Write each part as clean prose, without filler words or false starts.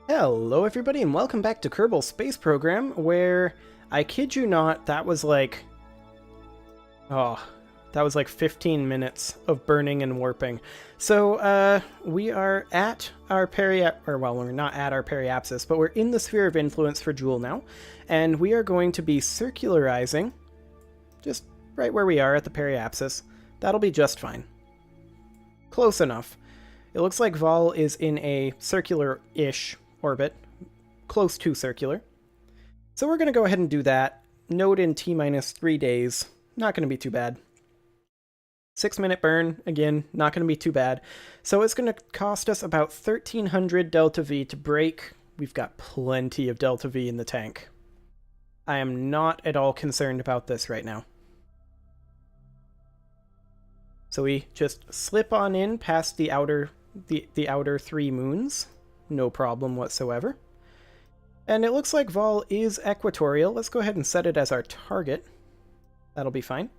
Hello everybody and welcome back to Kerbal Space Program, where, I kid you not, that was like 15 minutes of burning and warping. So, we are at our we're not at our periapsis, but we're in the sphere of influence for Jool now, and we are going to be circularizing, just right where we are at the periapsis. That'll be just fine. Close enough. It looks like Vol is in a circular-ish orbit, close to circular. So we're going to go ahead and do that. Node in T-minus 3 days. Not going to be too bad. 6-minute burn, again, not going to be too bad. So it's going to cost us about 1300 delta V to break. We've got plenty of delta V in the tank. I am not at all concerned about this right now. So we just slip on in past the outer 3 moons. No problem whatsoever. And it looks like Vol is equatorial. Let's go ahead and set it as our target. That'll be fine.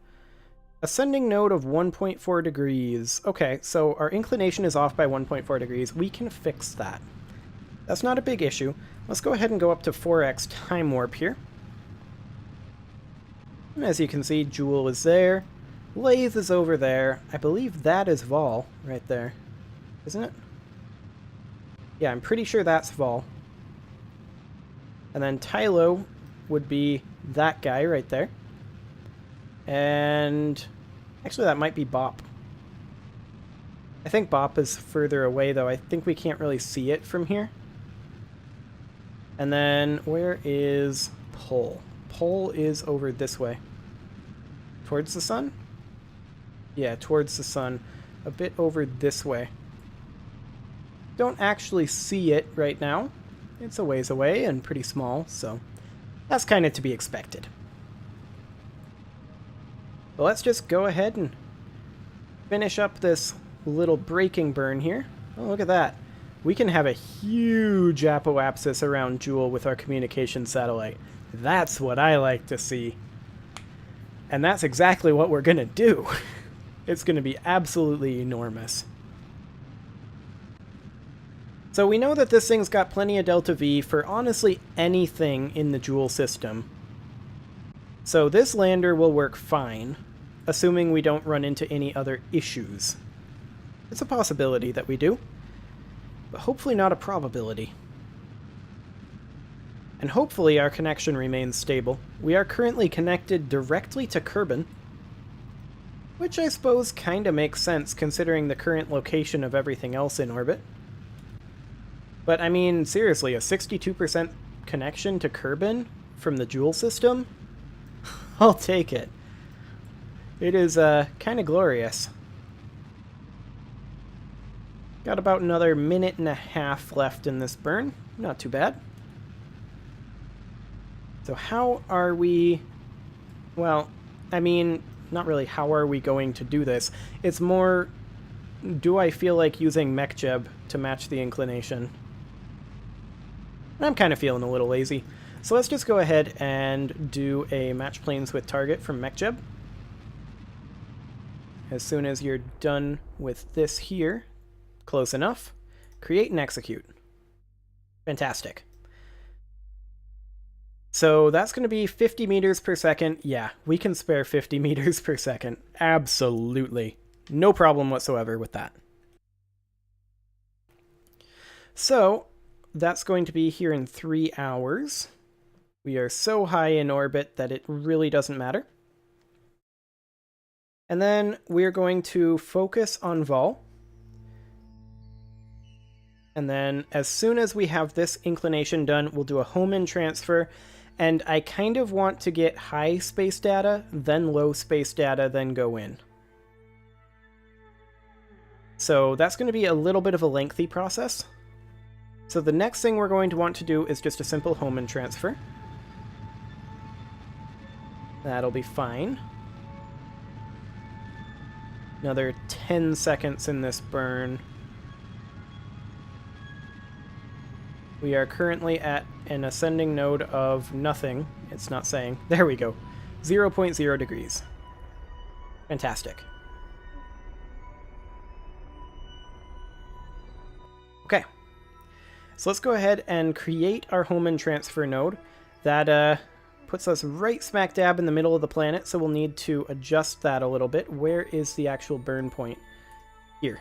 Ascending node of 1.4 degrees. Okay, so our inclination is off by 1.4 degrees. We can fix that. That's not a big issue. Let's go ahead and go up to 4x time warp here. And as you can see, Jool is there. Lathe is over there. I believe that is Vol right there. Isn't it? Yeah, I'm pretty sure that's Vol. And then Tylo would be that guy right there. And actually that might be Bop. I think Bop is further away though. I think we can't really see it from here. And then where is Pole? Pole is over this way. Towards the sun? Yeah, towards the sun. A bit over this way. Don't actually see it right now. It's a ways away and pretty small, so that's kind of to be expected. But let's just go ahead and finish up this little braking burn here. Oh, look at that. We can have a huge apoapsis around Jool with our communication satellite. That's what I like to see. And that's exactly what we're going to do. It's going to be absolutely enormous. So we know that this thing's got plenty of delta V for honestly anything in the Jool system. So this lander will work fine, assuming we don't run into any other issues. It's a possibility that we do, but hopefully not a probability. And hopefully our connection remains stable. We are currently connected directly to Kerbal, which I suppose kinda makes sense considering the current location of everything else in orbit. But I mean, seriously, a 62% connection to Kerbal from the Jool system? I'll take it. It is kind of glorious. Got about another minute and a half left in this burn. Not too bad. So how are we... Well, I mean, not really how are we going to do this. It's more, do I feel like using MechJeb to match the inclination? I'm kind of feeling a little lazy. So let's just go ahead and do a match planes with target from MechJeb. As soon as you're done with this here, close enough, create and execute. Fantastic. So that's going to be 50 meters per second. Yeah, we can spare 50 meters per second. Absolutely. No problem whatsoever with that. So that's going to be here in 3 hours. We are so high in orbit that it really doesn't matter. And then we're going to focus on Vol. And then as soon as we have this inclination done, we'll do a home-in transfer. And I kind of want to get high space data, then low space data, then go in. So that's going to be a little bit of a lengthy process. So the next thing we're going to want to do is just a simple home-in transfer. That'll be fine. Another 10 seconds in this burn. We are currently at an ascending node of nothing. It's not saying. There we go. 0.0 degrees. Fantastic. Okay. So let's go ahead and create our home and transfer node. That puts us right smack dab in the middle of the planet, so we'll need to adjust that a little bit. Where is the actual burn point? Here.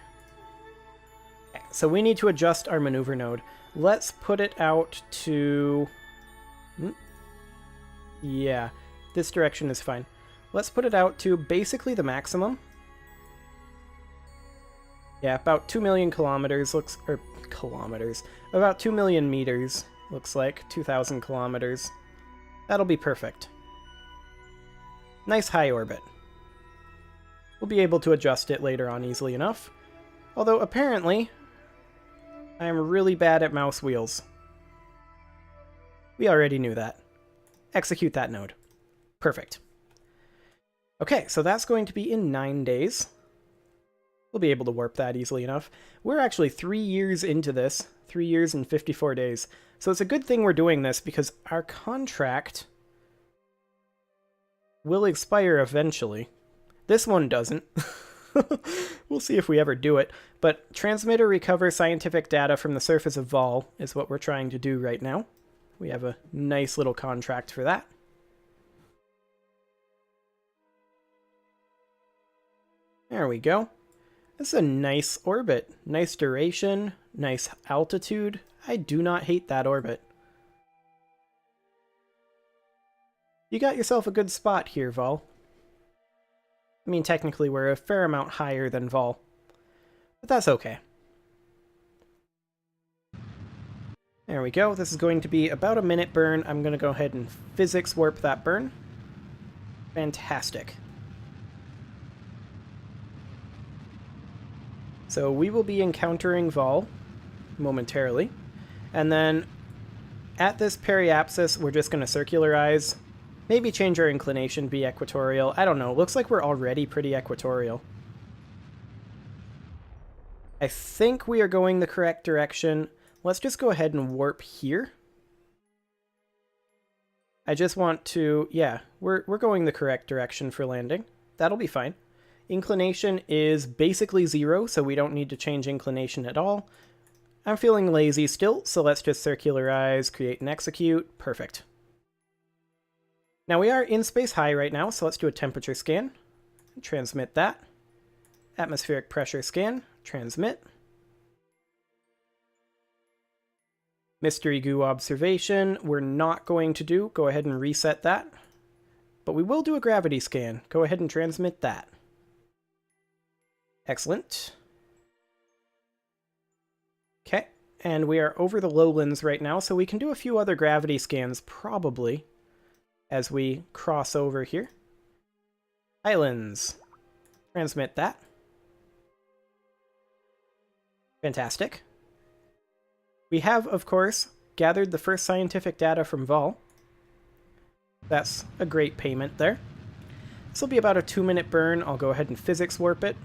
Okay, so we need to adjust our maneuver node. Let's put it out to... Yeah, this direction is fine. Let's put it out to basically the maximum. Yeah, about 2 million kilometers looks... or kilometers. About 2 million meters, looks like. 2,000 kilometers. That'll be perfect. Nice high orbit. We'll be able to adjust it later on easily enough. Although, apparently, I am really bad at mouse wheels. We already knew that. Execute that node. Perfect. Okay, so that's going to be in 9 days. We'll be able to warp that easily enough. We're actually 3 years into this. 3 years and 54 days. So it's a good thing we're doing this because our contract will expire eventually. This one doesn't. We'll see if we ever do it. But transmit or recover scientific data from the surface of Vol is what we're trying to do right now. We have a nice little contract for that. There we go. This is a nice orbit. Nice duration, nice altitude. I do not hate that orbit. You got yourself a good spot here, Vol. I mean, technically we're a fair amount higher than Vol, but that's okay. There we go. This is going to be about a minute burn. I'm going to go ahead and physics warp that burn. Fantastic. So we will be encountering Vol momentarily. And then at this periapsis, we're just going to circularize. Maybe change our inclination, be equatorial. I don't know. Looks like we're already pretty equatorial. I think we are going the correct direction. Let's just go ahead and warp here. I just want to... Yeah, we're going the correct direction for landing. That'll be fine. Inclination is basically 0, so we don't need to change inclination at all. I'm feeling lazy still, so let's just circularize, create and execute. Perfect. Now we are in space high right now, so let's do a temperature scan. Transmit that. Atmospheric pressure scan. Transmit. Mystery goo observation, we're not going to do. Go ahead and reset that. But we will do a gravity scan. Go ahead and transmit that. Excellent. Okay, and we are over the lowlands right now, so we can do a few other gravity scans, probably, as we cross over here. Islands. Transmit that. Fantastic. We have, of course, gathered the first scientific data from Vol. That's a great payment there. This will be about a 2-minute burn. I'll go ahead and physics warp it.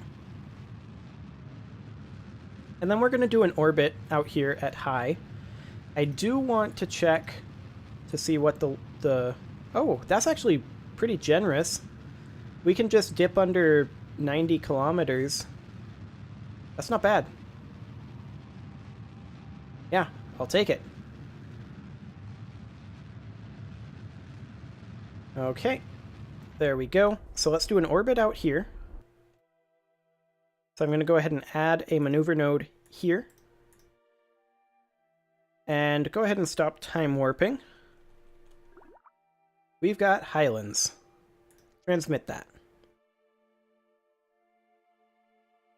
And then we're going to do an orbit out here at high. I do want to check to see what the... Oh, that's actually pretty generous. We can just dip under 90 kilometers. That's not bad. Yeah, I'll take it. Okay, there we go. So let's do an orbit out here. So I'm going to go ahead and add a maneuver node here. And go ahead and stop time warping. We've got Highlands. Transmit that.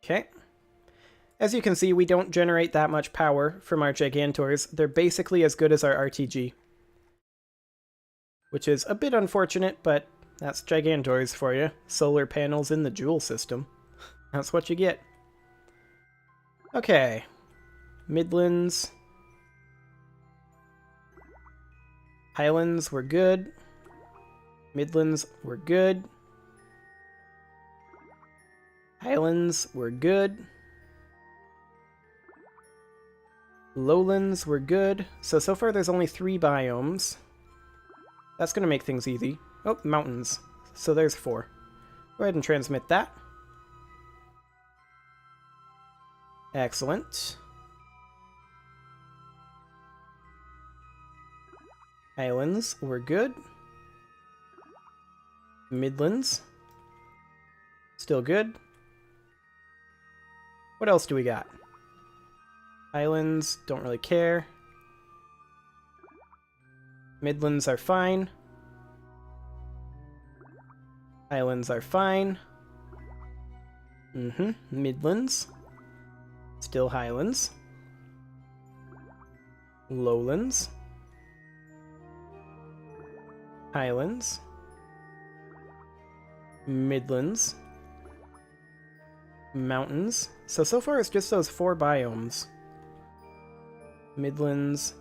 Okay. As you can see, we don't generate that much power from our Gigantors. They're basically as good as our RTG. Which is a bit unfortunate, but that's Gigantors for you. Solar panels in the Joule system. That's what you get. Okay. Midlands. Highlands, we're good. Midlands, we're good. Highlands, we're good. Lowlands, we're good. So far there's only 3 biomes. That's going to make things easy. Oh, mountains. So there's 4. Go ahead and transmit that. Excellent. Highlands, we're good. Midlands, still good. What else do we got? Highlands, don't really care. Midlands are fine. Highlands are fine. Midlands. Still Highlands. Lowlands. Highlands. Midlands. Mountains. So far it's just those 4 biomes. Midlands.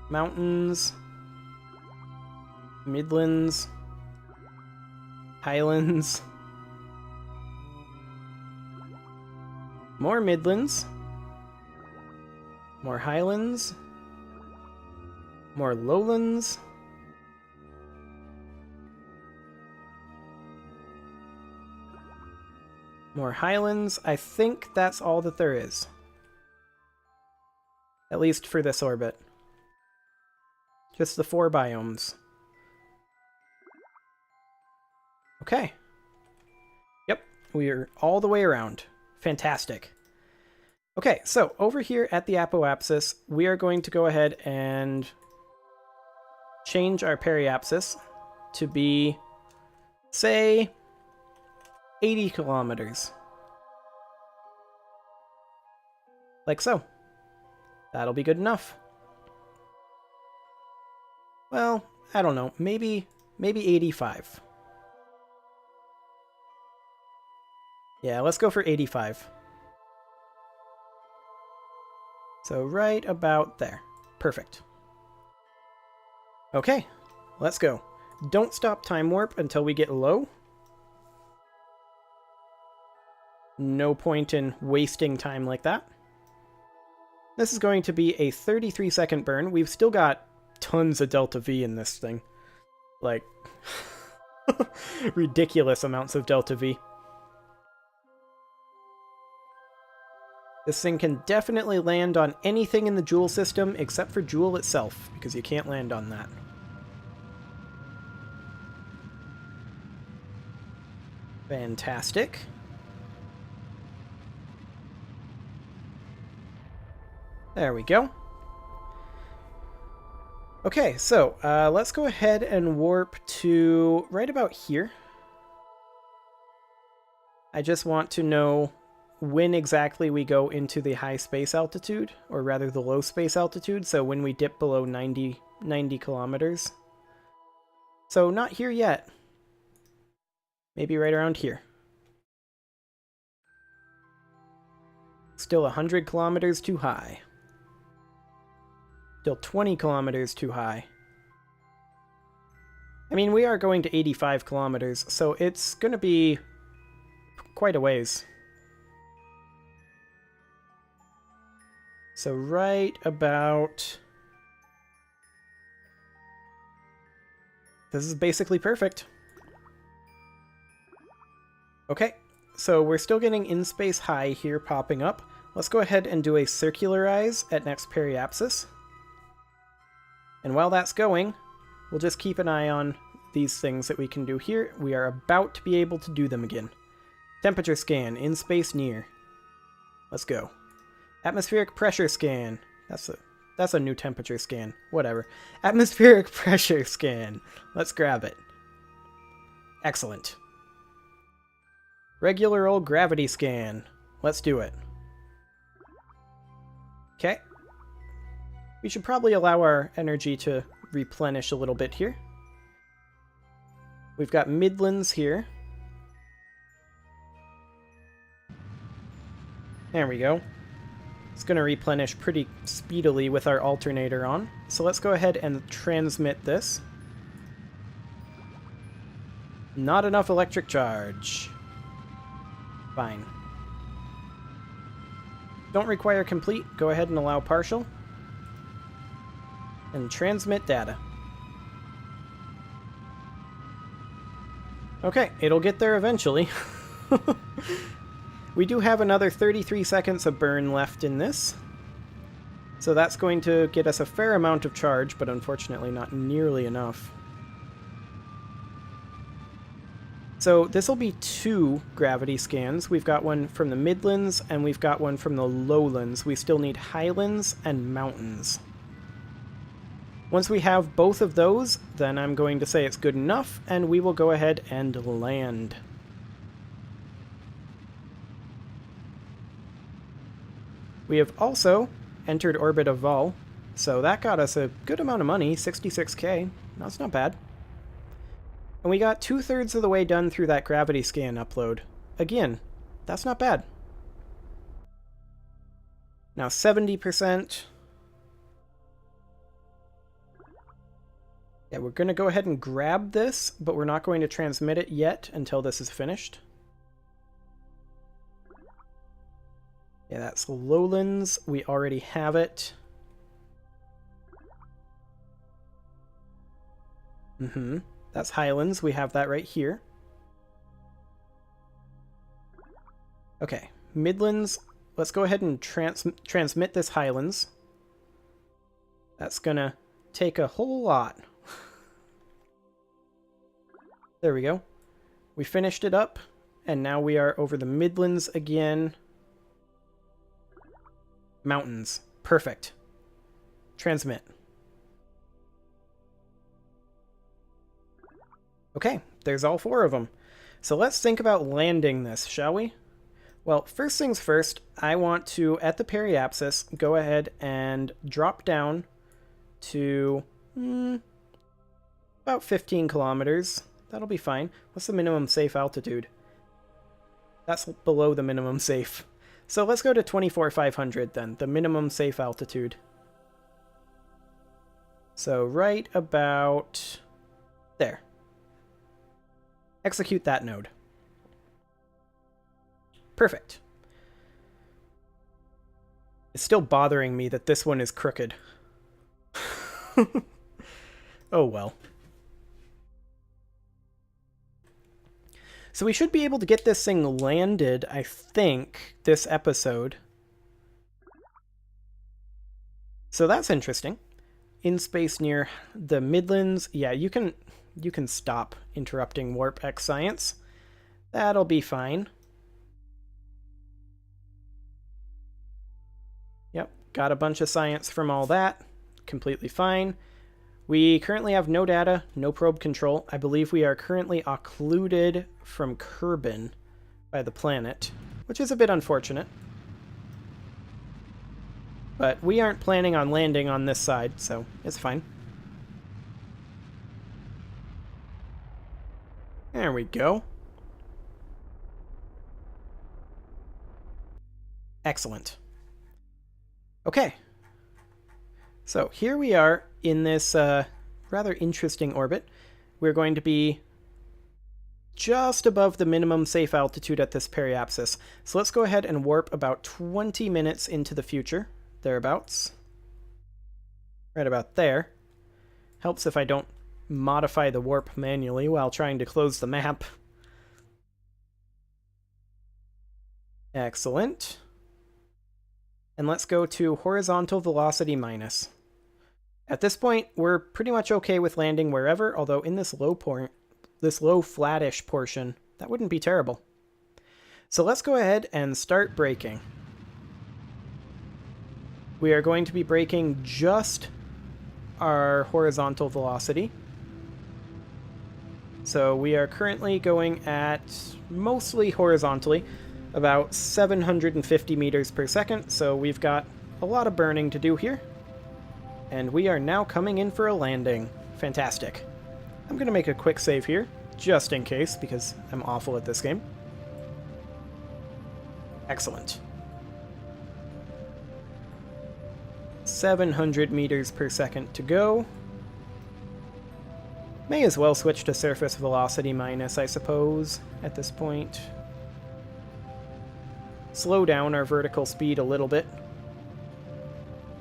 Mountains. Midlands. Highlands. More Midlands. More Highlands. More Lowlands. More Highlands. I think that's all that there is. At least for this orbit. Just the 4 biomes. Okay. Yep, we're all the way around. Fantastic. Okay, so over here at the apoapsis, we are going to go ahead and change our periapsis to be, say, 80 kilometers. Like so. That'll be good enough. Well, I don't know. Maybe 85. Yeah, let's go for 85. So right about there. Perfect. Okay, let's go. Don't stop time warp until we get low. No point in wasting time like that. This is going to be a 33-second burn. We've still got tons of delta V in this thing. Like, ridiculous amounts of delta V. This thing can definitely land on anything in the Joule system except for Joule itself, because you can't land on that. Fantastic. There we go. Okay, so let's go ahead and warp to right about here. I just want to know when exactly we go into the high space altitude, or rather the low space altitude, so when we dip below 90 kilometers. So not here yet. Maybe right around here. Still 100 kilometers too high. Still 20 kilometers too high. I mean, we are going to 85 kilometers, so it's going to be quite a ways. So right about... This is basically perfect. Okay, so we're still getting in-space high here popping up. Let's go ahead and do a circularize at next periapsis. And while that's going, we'll just keep an eye on these things that we can do here. We are about to be able to do them again. Temperature scan, in space near. Let's go. Atmospheric pressure scan. That's a new temperature scan. Whatever. Atmospheric pressure scan. Let's grab it. Excellent. Regular old gravity scan. Let's do it. Okay. We should probably allow our energy to replenish a little bit here. We've got Midlands here. There we go. It's going to replenish pretty speedily with our alternator on. So let's go ahead and transmit this. Not enough electric charge. Fine. Don't require complete. Go ahead and allow partial. And transmit data. Okay, it'll get there eventually. We do have another 33 seconds of burn left in this. So that's going to get us a fair amount of charge, but unfortunately not nearly enough. So this will be 2 gravity scans. We've got one from the Midlands, and we've got one from the Lowlands. We still need Highlands and Mountains. Once we have both of those, then I'm going to say it's good enough, and we will go ahead and land. We have also entered orbit of Vol, so that got us a good amount of money, 66k. That's not bad. And we got 2/3 of the way done through that gravity scan upload. Again, that's not bad. Now 70%. Yeah, we're going to go ahead and grab this, but we're not going to transmit it yet until this is finished. Yeah, that's Lowlands. We already have it. That's Highlands. We have that right here. Okay, Midlands. Let's go ahead and transmit this Highlands. That's gonna take a whole lot. There we go. We finished it up, and now we are over the Midlands again. Mountains. Perfect. Transmit. Okay, there's all 4 of them. So let's think about landing this, shall we? Well, first things first, I want to, at the periapsis, go ahead and drop down to about 15 kilometers. That'll be fine. What's the minimum safe altitude? That's below the minimum safe. So let's go to 24,500 then, the minimum safe altitude. So right about there. Execute that node. Perfect. It's still bothering me that this one is crooked. Oh well. So we should be able to get this thing landed, I think, this episode. So that's interesting. In space near the Midlands. Yeah, you can stop interrupting Warp X Science. That'll be fine. Yep, got a bunch of science from all that. Completely fine. We currently have no data, no probe control. I believe we are currently occluded from Kerbal by the planet, which is a bit unfortunate. But we aren't planning on landing on this side, so it's fine. There we go. Excellent. Okay. So here we are in this rather interesting orbit. We're going to be just above the minimum safe altitude at this periapsis. So let's go ahead and warp about 20 minutes into the future, thereabouts. Right about there. Helps if I don't modify the warp manually while trying to close the map. Excellent. And let's go to horizontal velocity minus. At this point, we're pretty much okay with landing wherever, although in this low flattish portion, that wouldn't be terrible. So let's go ahead and start braking. We are going to be braking just our horizontal velocity. So we are currently going at mostly horizontally, about 750 meters per second, so we've got a lot of burning to do here. And we are now coming in for a landing. Fantastic. I'm going to make a quick save here, just in case, because I'm awful at this game. Excellent. 700 meters per second to go. May as well switch to surface velocity minus, I suppose, at this point. Slow down our vertical speed a little bit.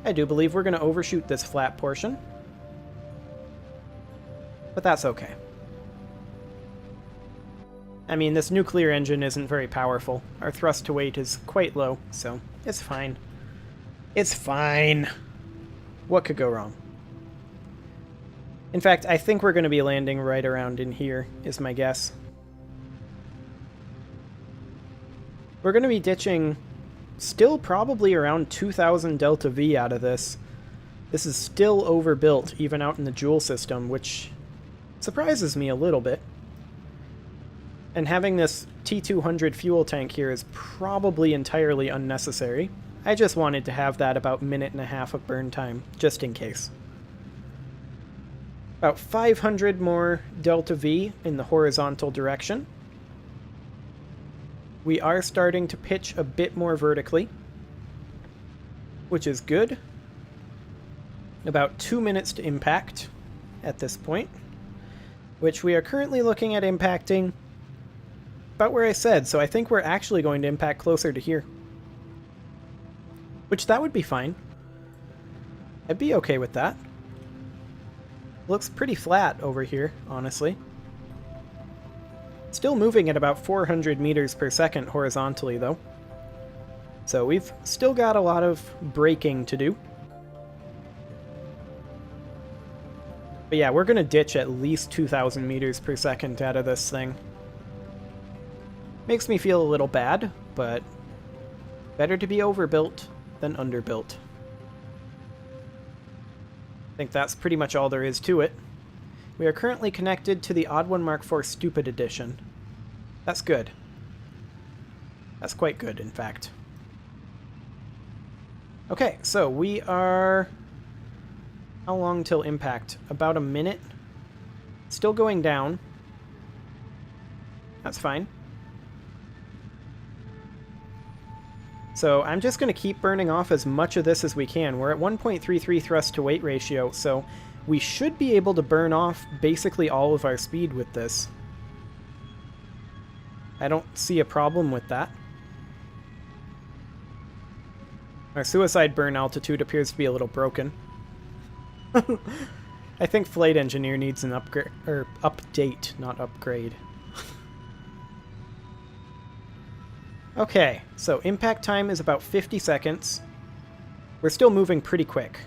I do believe we're going to overshoot this flat portion. But that's okay. I mean, this nuclear engine isn't very powerful. Our thrust to weight is quite low, so it's fine. It's fine. What could go wrong? In fact, I think we're going to be landing right around in here, is my guess. We're going to be ditching still probably around 2,000 Delta V out of this. This is still overbuilt, even out in the Joule system, which surprises me a little bit. And having this T200 fuel tank here is probably entirely unnecessary. I just wanted to have that about 1.5 minutes of burn time, just in case. About 500 more Delta V in the horizontal direction. We are starting to pitch a bit more vertically, which is good. About 2 minutes to impact at this point, which we are currently looking at impacting about where I said, so I think we're actually going to impact closer to here. Which that would be fine. I'd be okay with that. Looks pretty flat over here, honestly. Still moving at about 400 meters per second horizontally, though. So we've still got a lot of braking to do. But yeah, we're going to ditch at least 2,000 meters per second out of this thing. Makes me feel a little bad, but better to be overbuilt than underbuilt. I think that's pretty much all there is to it. We are currently connected to the Odd One Mark IV Stupid Edition. That's good. That's quite good, in fact. Okay, so we are... How long till impact? About a minute. Still going down. That's fine. So I'm just going to keep burning off as much of this as we can. We're at 1.33 thrust to weight ratio, so we should be able to burn off basically all of our speed with this. I don't see a problem with that. Our suicide burn altitude appears to be a little broken. I think Flight Engineer needs an upgrade, or update, not upgrade. Okay, so impact time is about 50 seconds. We're still moving pretty quick.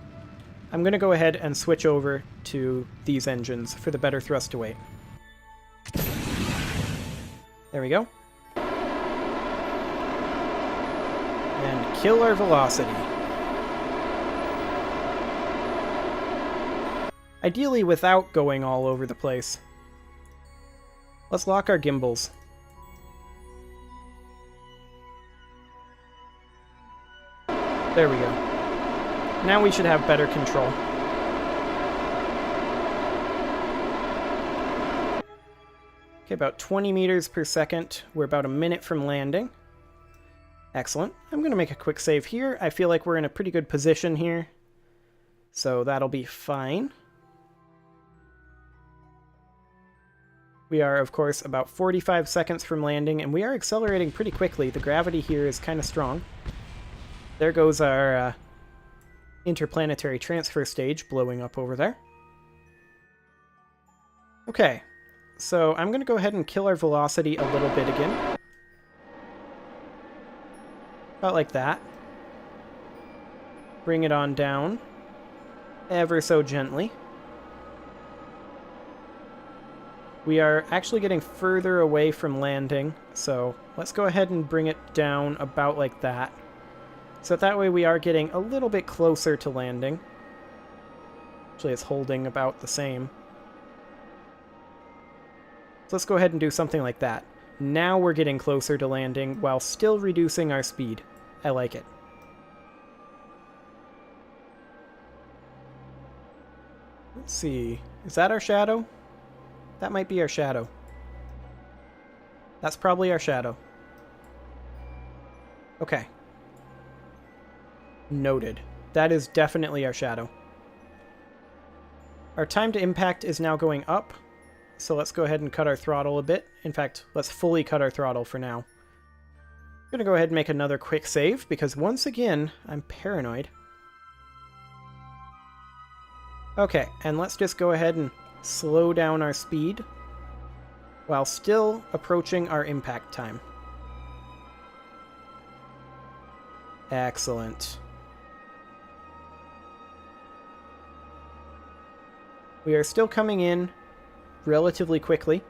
I'm going to go ahead and switch over to these engines for the better thrust to weight. There we go. And kill our velocity. Ideally without going all over the place. Let's lock our gimbals. There we go. Now we should have better control. Okay, about 20 meters per second. We're about a minute from landing. Excellent. I'm going to make a quick save here. I feel like we're in a pretty good position here. So that'll be fine. We are, of course, about 45 seconds from landing, and we are accelerating pretty quickly. The gravity here is kind of strong. There goes our interplanetary transfer stage blowing up over there. Okay, so I'm going to go ahead and kill our velocity a little bit again. About like that. Bring it on down. Ever so gently. We are actually getting further away from landing, so let's go ahead and bring it down about like that. So that way we are getting a little bit closer to landing. Actually, it's holding about the same. So let's go ahead and do something like that. Now we're getting closer to landing while still reducing our speed. I like it. Let's see. Is that our shadow? That might be our shadow. That's probably our shadow. Okay. Noted. That is definitely our shadow. Our time to impact is now going up, so let's go ahead and cut our throttle a bit. In fact, let's fully cut our throttle for now. I'm going to go ahead and make another quick save, because once again, I'm paranoid. Okay, and let's just go ahead and slow down our speed while still approaching our impact time. Excellent. We are still coming in relatively quickly.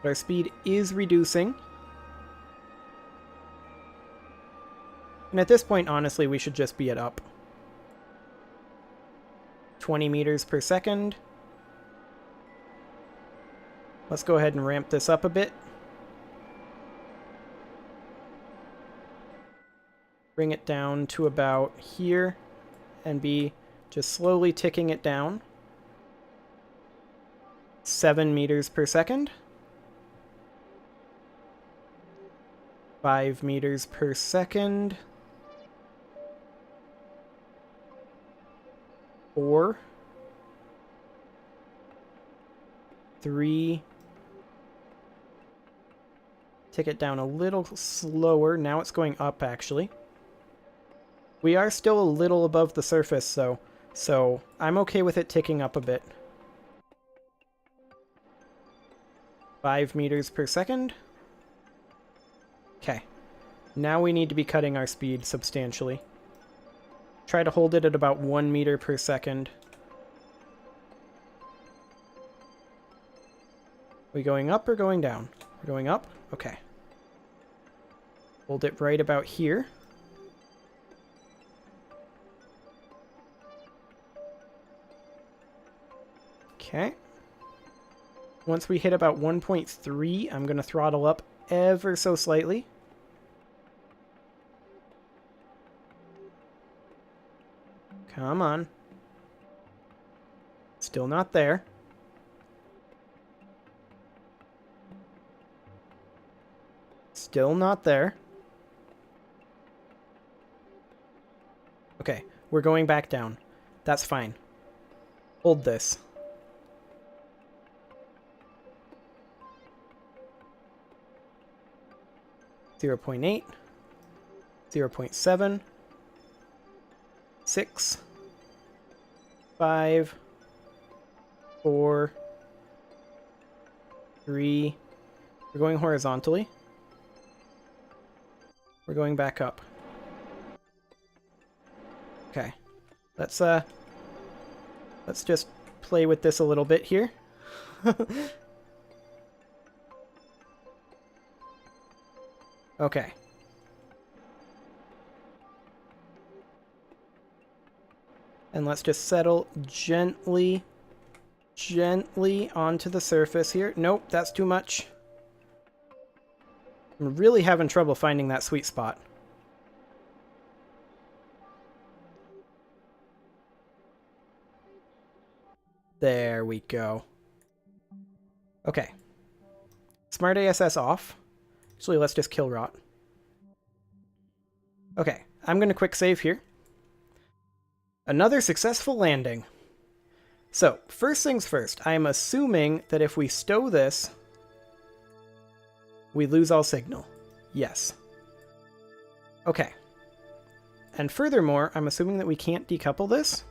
But our speed is reducing. And at this point, honestly, we should just be at up. 20 meters per second. Let's go ahead and ramp this up a bit. Bring it down to about here and be just slowly ticking it down. 7 meters per second. 5 meters per second. 4. 3. Tick it down a little slower. Now it's going up, actually. We are still a little above the surface, though, so I'm okay with it ticking up a bit. 5 meters per second. Okay. Now we need to be cutting our speed substantially. Try to hold it at about 1 meter per second. We going up or going down? We're going up? Okay. Hold it right about here. Okay. Once we hit about 1.3, I'm going to throttle up ever so slightly. Come on. Still not there. Still not there. Okay, we're going back down. That's fine. Hold this. Zero 0.8, 0.7, 6, 5, 4, 3. We're going horizontally. We're going back up. Okay. Let's just play with this a little bit here. Okay. And let's just settle gently onto the surface here. Nope, that's too much. I'm really having trouble finding that sweet spot. There we go. Okay. Smart ASS off. Actually, let's just kill rot. Okay, I'm going to quick save here. Another successful landing. So, first things first, I'm assuming that if we stow this, we lose all signal. Yes. Okay. And furthermore, I'm assuming that we can't decouple this.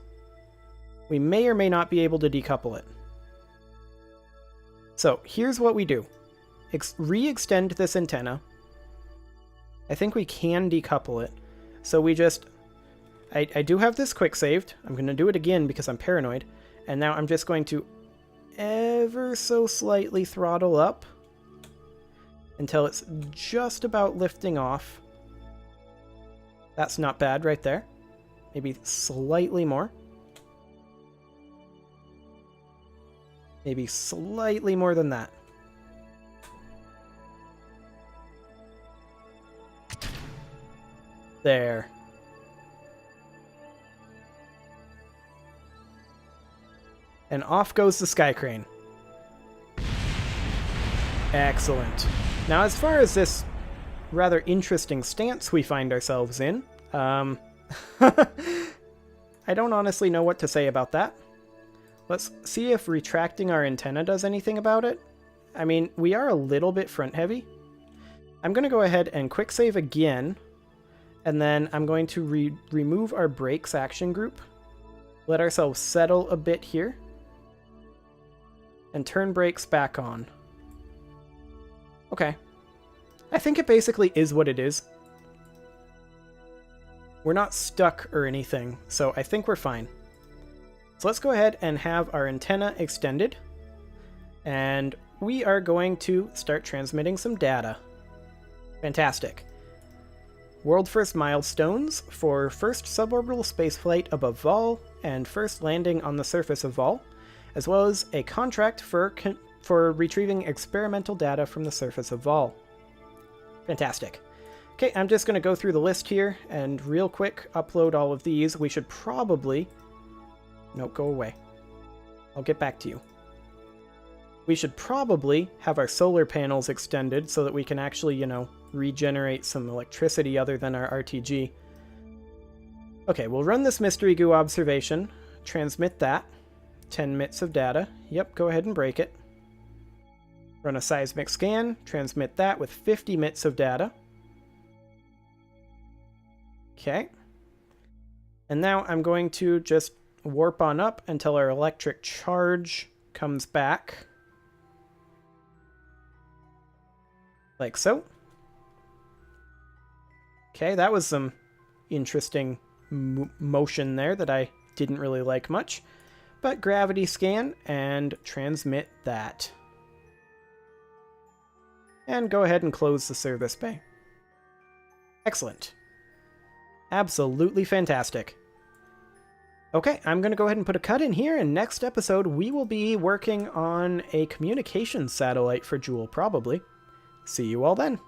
We may or may not be able to decouple it. So, here's what we do. Re-extend this antenna. I think we can decouple it. So we just... I do have this quick saved. I'm going to do it again because I'm paranoid. And now I'm just going to ever so slightly throttle up until it's just about lifting off. That's not bad right there. Maybe slightly more. Maybe slightly more than that. There. And off goes the sky crane. Excellent. Now, as far as this rather interesting stance we find ourselves in, I don't honestly know what to say about that. Let's see if retracting our antenna does anything about it. I mean, we are a little bit front heavy. I'm going to go ahead and quick save again. And then I'm going to remove our brakes action group. Let ourselves settle a bit here. And turn brakes back on. Okay. I think it basically is what it is. We're not stuck or anything, so I think we're fine. So let's go ahead and have our antenna extended. And we are going to start transmitting some data. Fantastic. World first milestones for first suborbital spaceflight above Vol and first landing on the surface of Vol, as well as a contract for retrieving experimental data from the surface of Vol. Fantastic. Okay, I'm just going to go through the list here and real quick upload all of these. We should probably... No, go away. I'll get back to you. We should probably have our solar panels extended so that we can actually, you know, regenerate some electricity other than our RTG. Okay, we'll run this mystery goo observation, transmit that. 10 MITs of data. Yep, go ahead and break it. Run a seismic scan, transmit that with 50 MITs of data. Okay. And now I'm going to just warp on up until our electric charge comes back. Like so. Okay, that was some interesting motion there that I didn't really like much. But gravity scan and transmit that. And go ahead and close the service bay. Excellent. Absolutely fantastic. Okay, I'm going to go ahead and put a cut in here, and next episode we will be working on a communications satellite for Jool, probably. See you all then.